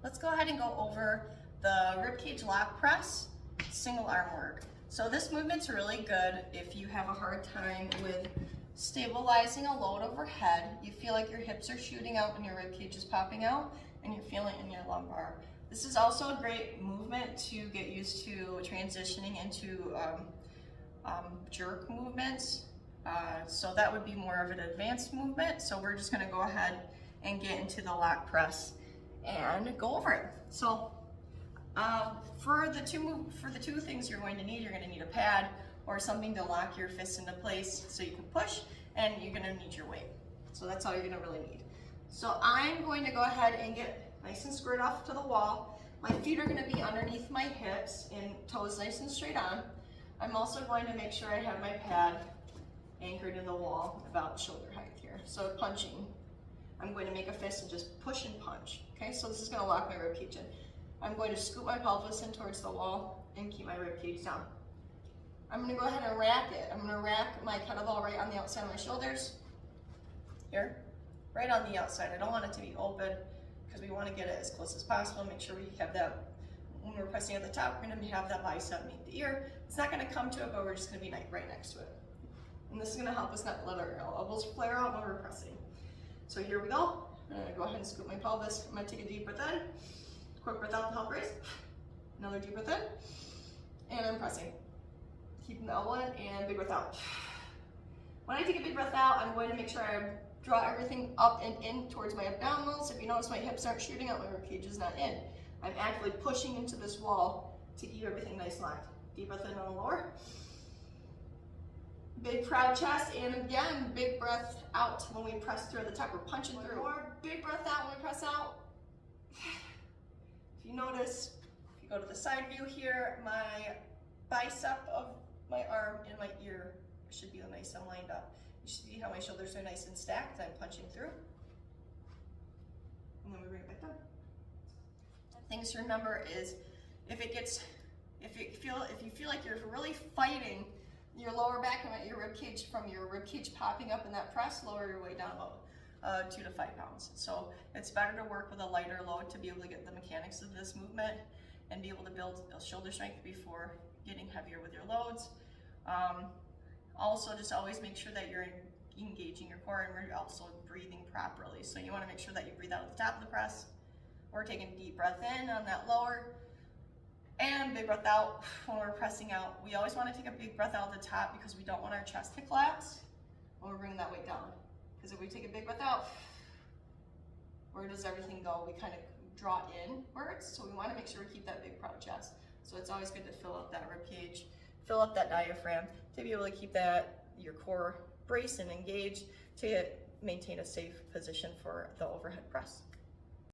let's go ahead and go over the ribcage lock press, single arm work. So this movement's really good if you have a hard time with stabilizing a load overhead. You feel like your hips are shooting out and your ribcage is popping out and you're feeling it in your lumbar. This is also a great movement to get used to transitioning into jerk movements. So that would be more of an advanced movement. So we're just gonna go ahead and get into the lock press and go over it. So for the two things you're going to need a pad or something to lock your fists into place so you can push, and you're gonna need your weight. So that's all you're gonna really need. So I'm going to go ahead and get nice and squared off to the wall. My feet are gonna be underneath my hips and toes nice and straight on. I'm also going to make sure I have my pad anchored in the wall about shoulder height here. So punching, I'm going to make a fist and just push and punch. Okay, so this is gonna lock my ribcage in. I'm going to scoop my pelvis in towards the wall and keep my ribcage down. I'm gonna go ahead and rack it. I'm gonna rack my kettlebell right on the outside of my shoulders. Here, right on the outside. I don't want it to be open because we want to get it as close as possible. Make sure we have that, when we're pressing at the top, we're gonna have that bicep meet the ear. It's not gonna come to it, but we're just gonna be right next to it. And this is gonna help us not let our elbows flare out when we're pressing. So here we go. I'm gonna go ahead and scoop my pelvis. I'm gonna take a deep breath in, quick breath out to help raise. Another deep breath in, and I'm pressing. Keeping the elbow in and big breath out. When I take a big breath out, I'm going to make sure I draw everything up and in towards my abdominals. If you notice my hips aren't shooting out, my ribcage is not in. I'm actively pushing into this wall to keep everything nice and locked. Deep breath in on the lower. Big proud chest, and again, big breath out when we press through at the top. We're punching through. More big breath out when we press out. If you notice, if you go to the side view here, my bicep of my arm and my ear should be nice and lined up. You should see how my shoulders are nice and stacked. I'm punching through. And then we bring it back down. Things to remember is if you feel like you're really fighting your lower back and your ribcage from your ribcage popping up in that press, lower your weight down about 2 to 5 pounds. So it's better to work with a lighter load to be able to get the mechanics of this movement and be able to build shoulder strength before getting heavier with your loads. Also, just always make sure that you're engaging your core and we're also breathing properly. So you want to make sure that you breathe out at the top of the press. We're taking a deep breath in on that lower and big breath out when we're pressing out. We always want to take a big breath out at the top because we don't want our chest to collapse when we're bringing that weight down. Because if we take a big breath out, where does everything go? We kind of draw inwards, so we want to make sure we keep that big proud chest. So it's always good to fill up that ribcage, fill up that diaphragm to be able to keep your core braced and engaged to maintain a safe position for the overhead press.